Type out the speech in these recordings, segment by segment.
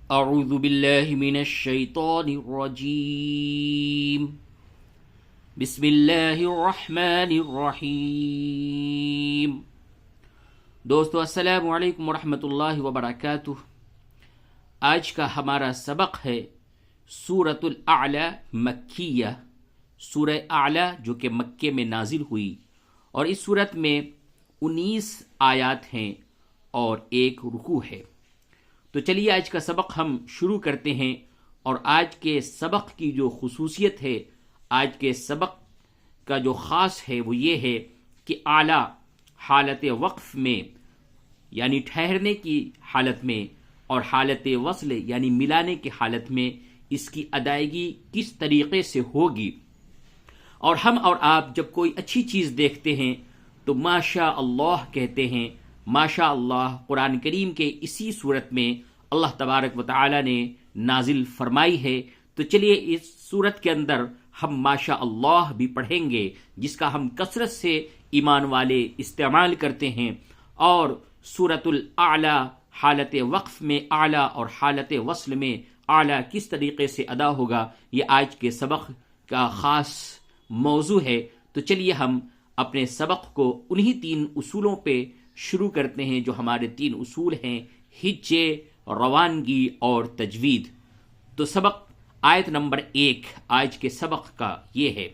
اعوذ باللہ من الشیطان الرجیم بسم اللہ الرحمن الرحیم۔ دوستو السلام علیکم ورحمۃ اللہ وبرکاتہ۔ آج کا ہمارا سبق ہے سورۃ الاعلی مکیہ، سورہ اعلی جو کہ مکے میں نازل ہوئی، اور اس سورت میں 19 آیات ہیں اور ایک رکوع ہے۔ تو چلیے آج کا سبق ہم شروع کرتے ہیں، اور آج کے سبق کی جو خصوصیت ہے، آج کے سبق کا جو خاص ہے وہ یہ ہے کہ اعلیٰ حالت وقف میں یعنی ٹھہرنے کی حالت میں اور حالت وصل یعنی ملانے کی حالت میں اس کی ادائیگی کس طریقے سے ہوگی۔ اور ہم اور آپ جب کوئی اچھی چیز دیکھتے ہیں تو ماشاء اللہ کہتے ہیں۔ ماشاء اللہ قرآن کریم کے اسی صورت میں اللہ تبارک و تعالی نے نازل فرمائی ہے۔ تو چلیے اس صورت کے اندر ہم ماشاء اللہ بھی پڑھیں گے، جس کا ہم کثرت سے ایمان والے استعمال کرتے ہیں، اور سورۃ الاعلی حالت وقف میں اعلیٰ اور حالت وصل میں اعلیٰ کس طریقے سے ادا ہوگا، یہ آج کے سبق کا خاص موضوع ہے۔ تو چلیے ہم اپنے سبق کو انہی 3 اصولوں پہ شروع کرتے ہیں جو ہمارے 3 اصول ہیں: ہجے، روانگی اور تجوید۔ تو سبق آیت نمبر 1 آج کے سبق کا یہ ہے: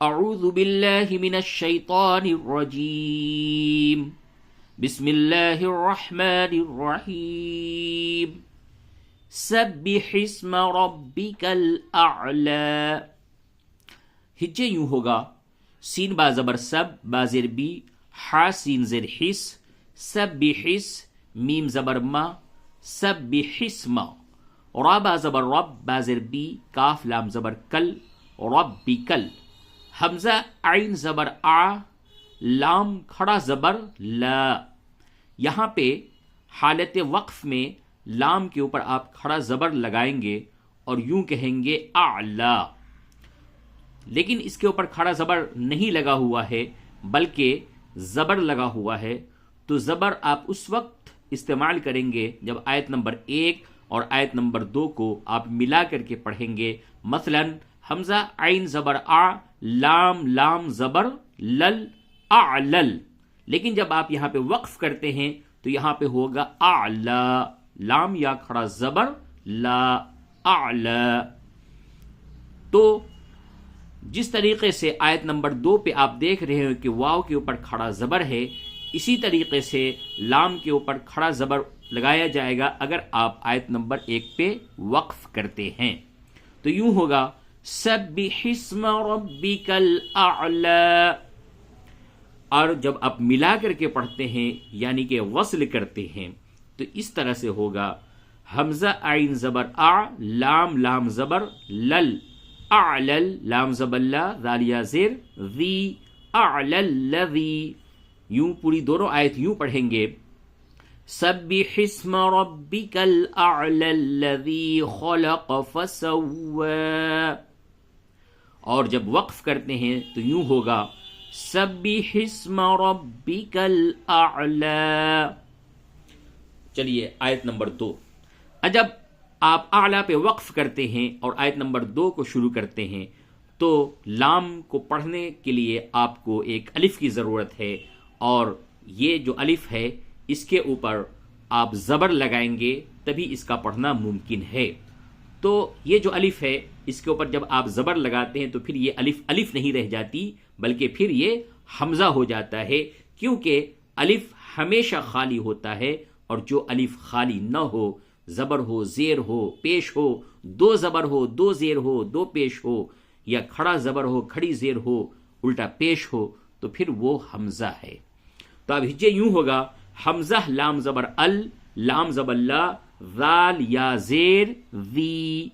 اعوذ باللہ من الشیطان الرجیم بسم اللہ الرحمن الرحیم سبح اسم ربک الاعلی۔ ہجے یوں ہوگا: سین با زبر سب، با زیر بی، حا سین زیر حس، سبح حس، میم زبر ما، سبح اسم، را با زبر رب، با زیر بی، کاف لام زبر کل، ربکل، حمزہ عین زبر آ، لام کھڑا زبر لا۔ یہاں پہ حالت وقف میں لام کے اوپر آپ کھڑا زبر لگائیں گے اور یوں کہیں گے اعلی، لیکن اس کے اوپر کھڑا زبر نہیں لگا ہوا ہے بلکہ زبر لگا ہوا ہے۔ تو زبر آپ اس وقت استعمال کریں گے جب آیت نمبر 1 اور آیت نمبر 2 کو آپ ملا کر کے پڑھیں گے۔ مثلا حمزہ عین زبر آ، لام لام زبر لل، اعلل، لیکن جب آپ یہاں پہ وقف کرتے ہیں تو یہاں پہ ہوگا اعلی، لام یا کھڑا زبر لا، اعلی۔ تو جس طریقے سے آیت نمبر 2 پہ آپ دیکھ رہے ہیں کہ واو کے اوپر کھڑا زبر ہے، اسی طریقے سے لام کے اوپر کھڑا زبر لگایا جائے گا اگر آپ آیت نمبر 1 پہ وقف کرتے ہیں۔ تو یوں ہوگا سبح اسم ربک الاعلی، اور جب آپ ملا کر کے پڑھتے ہیں یعنی کہ وصل کرتے ہیں تو اس طرح سے ہوگا: حمزہ عین زبر آ، لام لام زبر لل، اعلل، لام زبر لا، ذالیہ زیر ذی، اعلل الذی۔ یوں پوری دونوں آیت یوں پڑھیں گے: سبح اسم ربک الاعلی الذی خلق فسوی، اور جب وقف کرتے ہیں تو یوں ہوگا: سبح اسم ربک الاعلی۔ چلیے آیت نمبر 2، جب آپ اعلیٰ پہ وقف کرتے ہیں اور آیت نمبر 2 کو شروع کرتے ہیں تو لام کو پڑھنے کے لیے آپ کو ایک الف کی ضرورت ہے، اور یہ جو الف ہے اس کے اوپر آپ زبر لگائیں گے تبھی اس کا پڑھنا ممکن ہے۔ تو یہ جو الف ہے اس کے اوپر جب آپ زبر لگاتے ہیں تو پھر یہ الف الف نہیں رہ جاتی بلکہ پھر یہ حمزہ ہو جاتا ہے، کیونکہ الف ہمیشہ خالی ہوتا ہے، اور جو الف خالی نہ ہو، زبر ہو، زیر ہو، پیش ہو، 2 زبر ہو، 2 زیر ہو، 2 پیش ہو، یا کھڑا زبر ہو، کھڑی زیر ہو، الٹا پیش ہو، تو پھر وہ حمزہ ہے۔ تو اب ہجے یوں ہوگا: حمزہ لام زبر ال، لام زبر لا، ذال یا زیر ذی،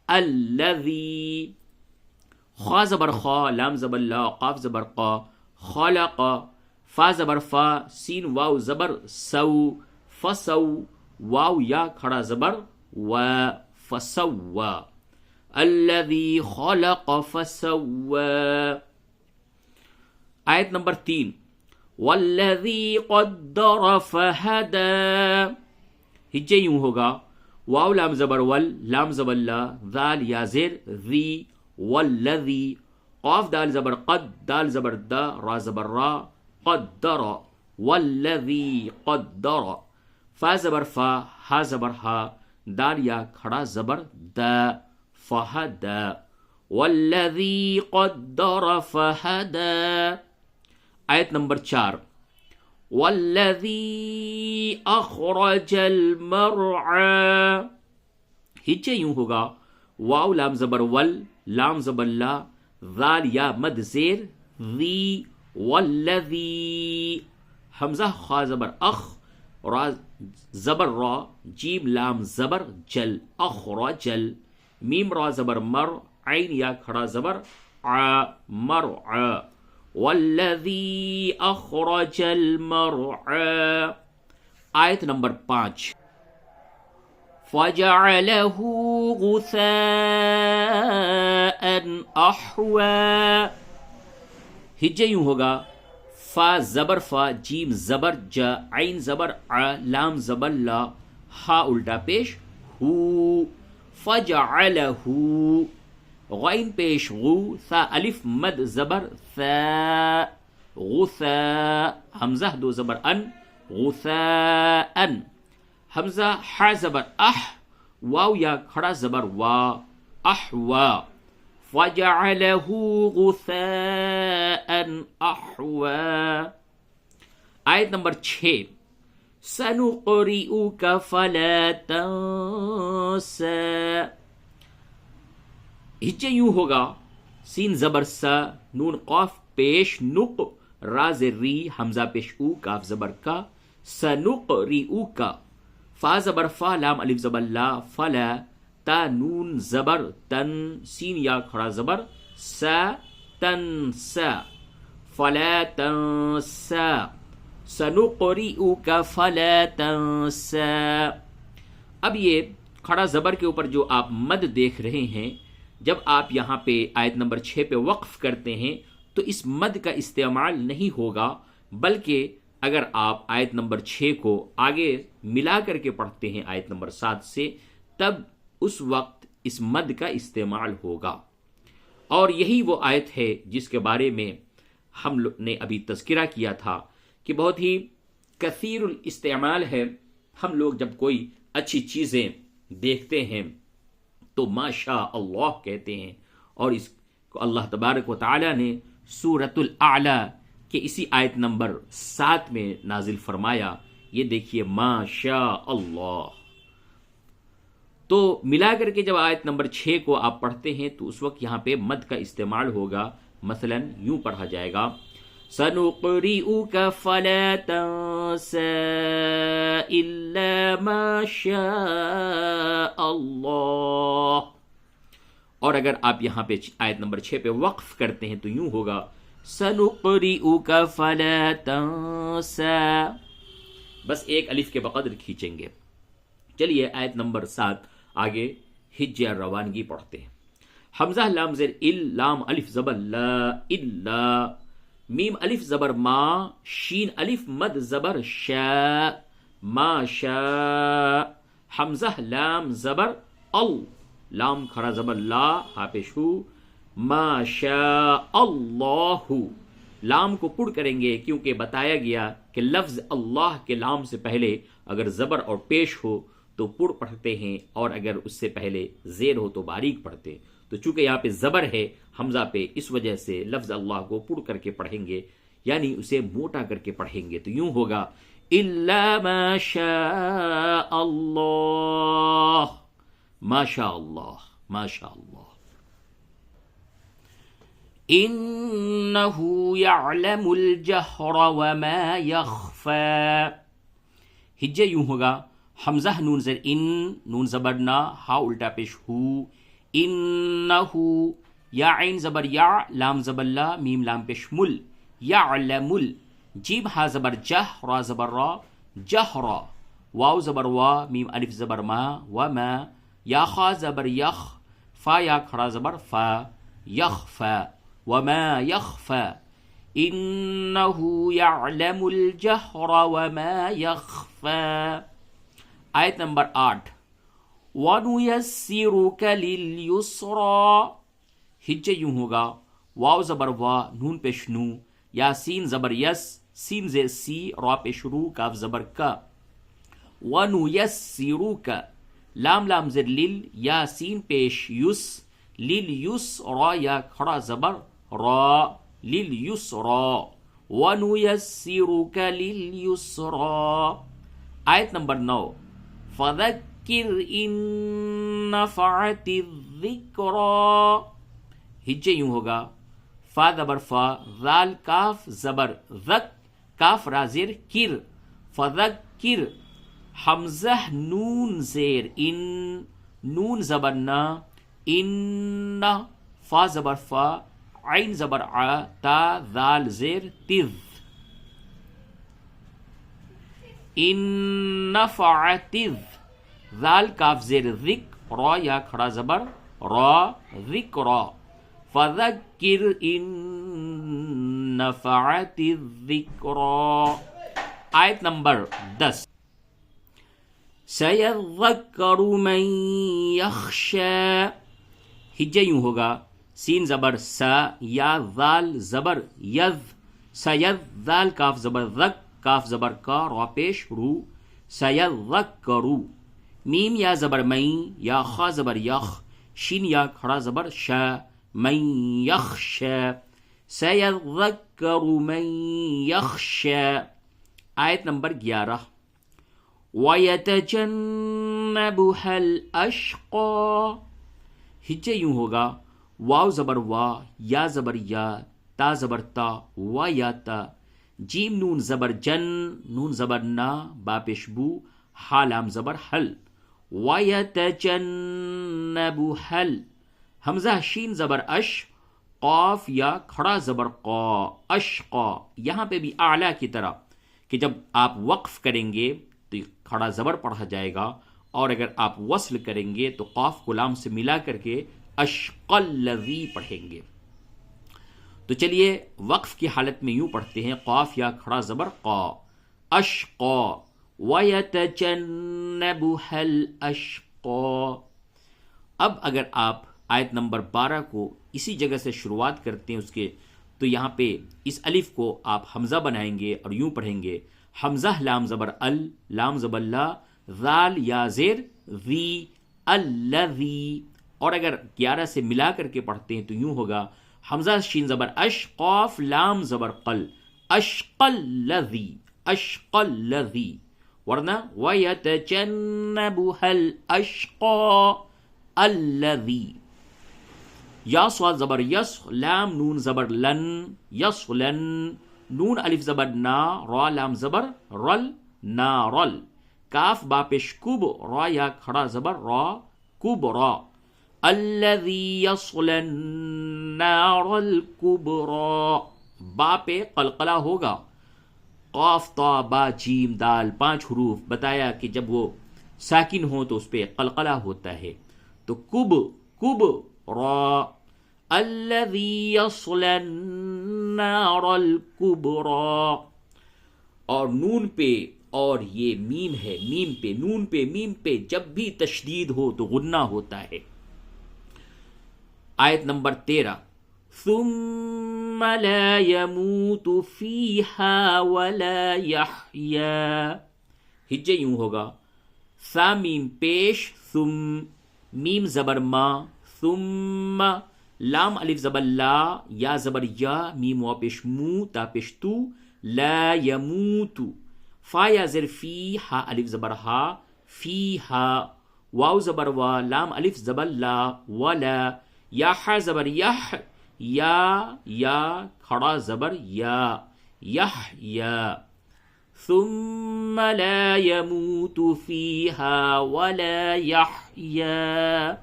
الذی، خا زبر خا، لام زبر لا، قاف زبر قا، خلق، فا زبر فا، سین واو زبر سو، فسو، واو یا کھڑا زبر و، فسوا، الذی خلق فسوا۔ آیت نمبر 3، والذی قدر فہدی، ہجے یوں ہوگا: واو لام زبر ول، لام زبر لا، ذال یا زیر ذی، والذی، قاف دال زبر قد، دال زبر دا، را زبر را، قدر، والذی قدر، فا زبر فا، ہا زبر ہا، دال یا کھڑا زبر دا، فہدا، والذی قدر فہدا۔ آیت نمبر 4، والذی اخرج المرعى، ہجے یوں ہوگا، واو لام زبر ول، لام زبر لا، ذال یا مد زیر ذی، والذی، حمزہ خا زبر اخ، را زبر را، جیم لام زبر جل، اخرجل، میم را زبر مر، عین یا کھڑا زبر ع، مرعى، والذی اخرج المرعى۔ آیت نمبر 5، فجعله غثاء احوا، ہجے یوں ہوگا، فا زبر فا، جیم زبر جا، عین زبر ع، لام زبر لا، ہا الٹا پیش ہو، فجعله، غین پیش غو، ثا الف مد زبر ثا، غثاء، حمزہ دو زبر ان، غثاء، حمزہ ح زبر اح، واو یا کھڑا زبر وا، احوا، فجعله غثاء احوا۔ آیت نمبر 6، سنقرئک فلا تنسى، ہجے یوں ہوگا، سین زبر سا، نون قاف پیش نق، را زیر ری، حمزہ پیش او، کاف زبر کا، سنقرئک، فا زبر فا، لام الف زبر لا، فلا، تا نون زبر تن، سین یا کھڑا زبر سا، تنسا، فلا تنسا، سنقرئک فلا تنسا۔ اب یہ کھڑا زبر کے اوپر جو آپ مد دیکھ رہے ہیں، جب آپ یہاں پہ آیت نمبر 6 پہ وقف کرتے ہیں تو اس مد کا استعمال نہیں ہوگا، بلکہ اگر آپ آیت نمبر 6 کو آگے ملا کر کے پڑھتے ہیں آیت نمبر 7 سے، تب اس وقت اس مد کا استعمال ہوگا۔ اور یہی وہ آیت ہے جس کے بارے میں ہم لوگ نے ابھی تذکرہ کیا تھا کہ بہت ہی کثیر الاستعمال ہے۔ ہم لوگ جب کوئی اچھی چیزیں دیکھتے ہیں تو ماشاء اللہ کہتے ہیں، اور اس کو اللہ تبارک و تعالی نے سورۃ الاعلی کے اسی آیت نمبر 7 میں نازل فرمایا، یہ دیکھیے ماشاء اللہ۔ تو ملا کر کے جب آیت نمبر 6 کو آپ پڑھتے ہیں تو اس وقت یہاں پہ مد کا استعمال ہوگا، مثلا یوں پڑھا جائے گا، سنقرئک فلا تنسى الا ما شاء اللہ۔ اور اگر آپ یہاں پہ آیت نمبر 6 پہ وقف کرتے ہیں تو یوں ہوگا، سنقرئک فلا تنسى، بس ایک الف کے بقدر کھینچیں گے۔ چلیے آیت نمبر 7 آگے ہجے اور روانگی پڑھتے ہیں۔ حمزہ لام زیر ال، لام الف زبر لا، الا، میم الف زبر ما، شین الف مد زبر شا، ما شا، حمزہ لام زبر ال، لام کھڑا زبر لا، ہا پیش ہو، ما شاء اللہ، لام کو پڑ کریں گے کیونکہ بتایا گیا کہ لفظ اللہ کے لام سے پہلے اگر زبر اور پیش ہو تو پڑ پڑھتے ہیں، اور اگر اس سے پہلے زیر ہو تو باریک پڑھتے ہیں۔ تو چونکہ یہاں پہ زبر ہے حمزہ پہ، اس وجہ سے لفظ اللہ کو پڑ کر کے پڑھیں گے، یعنی اسے موٹا کر کے پڑھیں گے، تو یوں ہوگا، الا ما شاء اللہ، ما شاء اللہ، ما شاء اللہ۔ انه يعلم الجهر وما يخفى، ہجے یوں ہوگا، حمزہ نون زیر ان، نون زبر نا، ہا الٹا پیش ہو، انہ، یا عین زبر یا، لام زبر لا، میم لام پیش مل، یعلم، جیم ہا زبر جہ، را زبر را، جہر، واو زبر وا، میم الف زبر ما، وما، یا خا زبر یخ، فا یا کھڑا زبر فا، یخفا، وما یخفا، انہ یعلم الجہر وما یخفا۔ آیت نمبر 8، وَنُيَسِّرُكَ لِلْيُسْرَى. ہجے یوں ہوگا واو زبر وا نون پیش نو، یا سین زبر یس سین زیر سی را پیش رو کاف زبر کا. وَنُيَسِّرُكَ لام لام زر لیل یا سین پیش یس لیل یس را یا کھڑا زبر را لیل یس را. وَنُيَسِّرُكَ لِلْيُسْرَى. آیت نمبر 9. فَذَكِّرْ إِن نَّفَعَتِ الذِّكْرَى. ہجے یوں ہوگا فا زبر فا ذال کاف زبر ذک کاف را زیر کر. فذکر حمزہ نون زیر ان نون زبر نا ان فا زبر فا عین زبر ع تا ذال زیر تذ. ان نفعت ذال کاف زیر ذک را یا کھڑا زبر را ذکرا. فذکر ان نفعت الذکرا. آیت نمبر 10. سَيَذَّكَّرُ مَن يَخْشَىٰ. ہجے یوں ہوگا سین زبر سا یا ذال زبر یذ سید ذال کاف زبر ذک کاف زبر کا را پیش رو. سَيَذَّكَّرُ میم یا زبر مئی یا خا زبر یخ شین یا کھڑا زبر شا من یخشا. سَيَذَّكَّرُ مَن يَخْشَىٰ. آیت نمبر 11. وَيَتَجَنَّبُهَا الْأَشْقَى. ہجے یوں ہوگا واو زبر وا یا زبر یا تا زبر تا وا یا تا جیم نون زبر جن نون زبر نا با پیش بو ہا لام زبر حل. وَيَتَجَنَّبُهَا حمزہ شین زبر اش قاف یا کھڑا زبر قا اشقا. یہاں پہ بھی اعلیٰ کی طرح کہ جب آپ وقف کریں گے تو کھڑا زبر پڑھا جائے گا، اور اگر آپ وصل کریں گے تو قاف کو لام سے ملا کر کے اشق الذی پڑھیں گے. تو چلیے وقف کی حالت میں یوں پڑھتے ہیں قاف یا کھڑا زبر قا اشقا. وَيَتَجَنَّبُهَا الْأَشْقَى. اب اگر آپ آیت نمبر 12 کو اسی جگہ سے شروعات کرتے ہیں اس کے، تو یہاں پہ اس الف کو آپ حمزہ بنائیں گے اور یوں پڑھیں گے حمزہ لام زبر ال لام زبر لا ذال یا زیر ذی الذی. اور اگر 11 سے ملا کر کے پڑھتے ہیں تو یوں ہوگا حمزہ شین زبر اش قاف لام زبر قل اشق الذی اشق الذی. ورنہ وَيَتَجَنَّبُهَا الْأَشْقَى الذی. یا صاد زبر یس لام نون زبر لن یصلن نون الف زبر نا را لام زبر رل نارل کاف با پیش کب را یا کھڑا زبر را کبرا. الذی یصل النار الکبرا. با پہ قلقلہ ہوگا قاف تا با جیم دال 5 حروف بتایا کہ جب وہ ساکن ہو تو اس پہ قلقلہ ہوتا ہے. تو کب کب را الذی یصل النار الکبرا. اور نون پہ اور یہ میم ہے میم پہ نون پہ میم پہ جب بھی تشدید ہو تو غنہ ہوتا ہے. آیت نمبر 13. ثم لا يموت فيها ولا يحيا. ہجے یوں ہوگا سا میم پیش ثم میم زبر ما ثم لام الف زبر لا یا زبر یا میم وا پیش مو تا پیش تو لا يموت فا یا زر فی ہا الف زبر ہا فی ہا واو زبر وا لام الف زبر لا ولا یا ہا زبر یح یا کھڑا زبر یا یحیا. ثم لا يموت فيها ولا يحيا.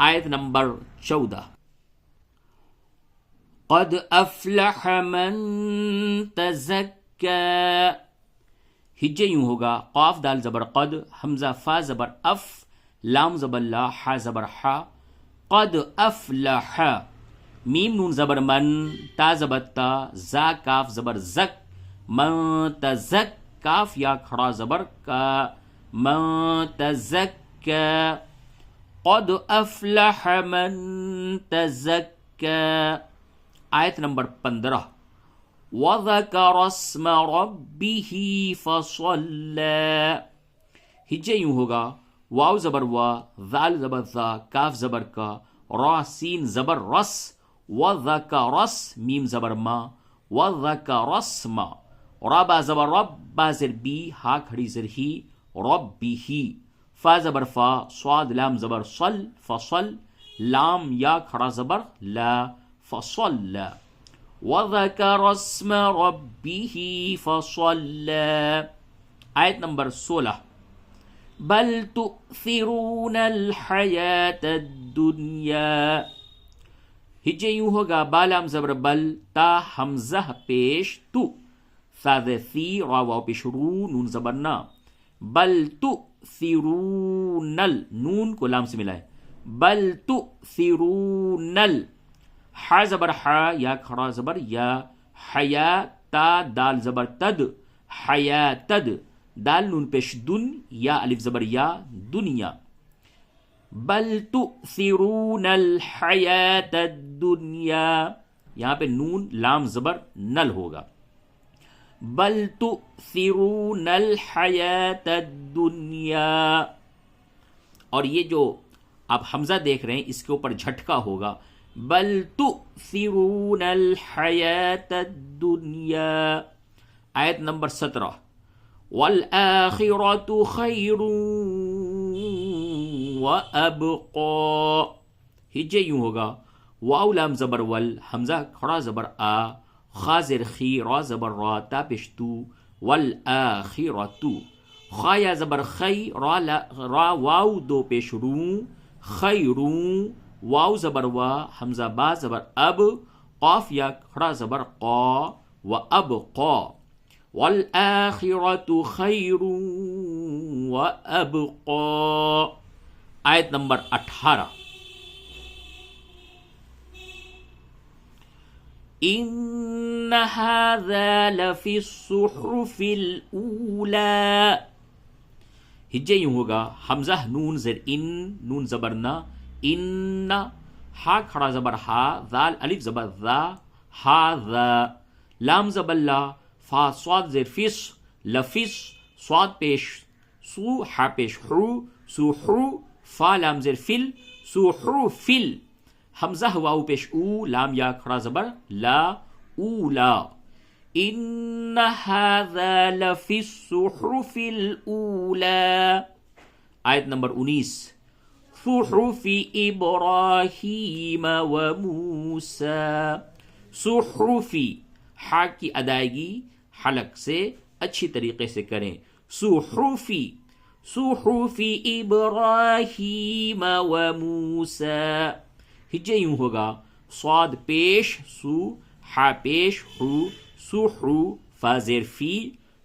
آیت نمبر 14. قد افلح من تزکا. ہجے یوں ہوگا قاف دال زبر قد حمزہ فا زبر اف لام زبر لا حا زبر حا قد افلح میم نون زبر من تا زبر تا زا کاف زبر زک من تزک کاف یا کھڑا زبر کا من تزک زكى قد افلح من تزكى. آیت نمبر 15 وذكر اسم ربه فصلى. ہجے یوں ہوگا واو زبر وا، ذال زبر ذا، کاف زبر کا، را سین زبر رس، وذکرس میم زبر ما، وذکرسم، را با زبر رب، با زر بی، ہا کھڑی زر ہی، ربی، فا زبر فا، صاد لام زبر صل، فصل، لام یا کھڑا زبر لا، فصل، وذکر اسم ربه فصلى. آیت نمبر 16 بل تؤثرون الحیات الدنیا. ہجے یوں ہوگا بالام زبر بل، تا حمزہ پیش تو، ثاد ثی، را واو پیش رو، نون زبر نا، بل تؤثرون نون کو لام سے ملائے، بل تؤثرون حا زبر حا، یا کھڑا زبر یا، حیا تا دال زبر تد، حیاتد، دال نون پیش دن، یا الف زبر یا، دنیا. بل تؤثرون الحیات الدنیا، یہاں پہ نون لام زبر نل ہوگا. بل تؤثرون الحیات الدنیا. اور یہ جو آپ حمزہ دیکھ رہے ہیں اس کے اوپر جھٹکا ہوگا، بل تؤثرون الحیات الدنیا. آیت نمبر 17 والآخرة خیر وابقى. ہجے یوں ہوگا واو لام زبر ول، حمزہ کھڑا زبر آ، خا زر خی، را زبر را، تا پیش تو، والآخرة، خا یا زبر خی، را واو دو پیش رو، خیروں، واو زبر وا، حمزہ با زبر اب، قاف یا کھڑا زبر قا، وابقى، والآخرة خیر وابقى. آیت نمبر 18 ان هذا لفی الصحف الاولى. ہجے یوں ہوگا حمزہ نون زر ان، نون زبر نا، ان، ہا کھڑا زبر ہا، ذال الف زبر ذا، ہا ذا، لام زبر لا، فا صاد زر فس، لفس، صاد پیش سو، ہا پیش حرو، سو حرو، فا لام زر فل، سو حرو فل، حمزہ واو پیش او، لام یا کھڑا زبر لا، اولا. ان هذا لفی الصحف الاولى. آیت نمبر 19 صحف ابراہیم وموسیٰ. صحفی، ہا کی ادائیگی حلق سے اچھی طریقے سے کریں، صحفی، صحف ابراہیم وموسیٰ. ہجے یوں ہوگا صاد پیش سو، ہا پیش حرو، سحرو، فا زیر فی،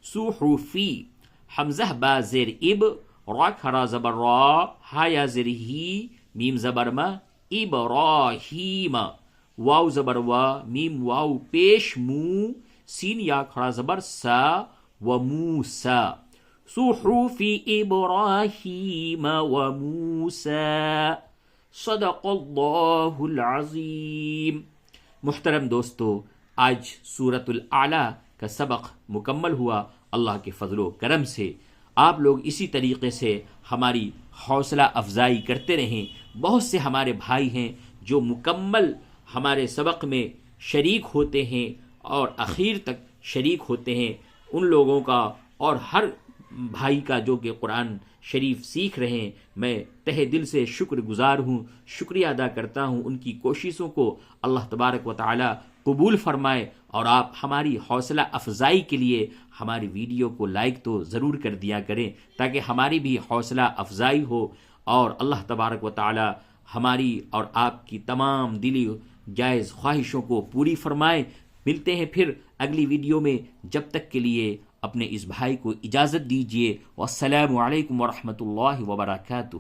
صحفی، حمزہ با زیر اب، را کھڑا زبر را، ہا یا زیر ہی، میم زبر ما، ابراہیم، واو زبر وا، میم واو پیش مو، سین یا کھڑا زبر سا، وموسیٰ، صحف ابراہیم وموسیٰ. صدق اللہ العظیم. محترم دوستو، آج سورۃ الاعلیٰ کا سبق مکمل ہوا اللہ کے فضل و کرم سے. آپ لوگ اسی طریقے سے ہماری حوصلہ افزائی کرتے رہیں. بہت سے ہمارے بھائی ہیں جو مکمل ہمارے سبق میں شریک ہوتے ہیں اور اخیر تک شریک ہوتے ہیں. ان لوگوں کا اور ہر بھائی کا جو کہ قرآن شریف سیکھ رہے ہیں، میں تہہ دل سے شکر گزار ہوں، شکریہ ادا کرتا ہوں. ان کی کوششوں کو اللہ تبارک و تعالی قبول فرمائے. اور آپ ہماری حوصلہ افزائی کے لیے ہماری ویڈیو کو لائک تو ضرور کر دیا کریں تاکہ ہماری بھی حوصلہ افزائی ہو، اور اللہ تبارک و تعالی ہماری اور آپ کی تمام دلی جائز خواہشوں کو پوری فرمائے. ملتے ہیں پھر اگلی ویڈیو میں. جب تک کے لیے اپنے اس بھائی کو اجازت دیجیے. والسلام علیکم ورحمۃ اللہ وبرکاتہ.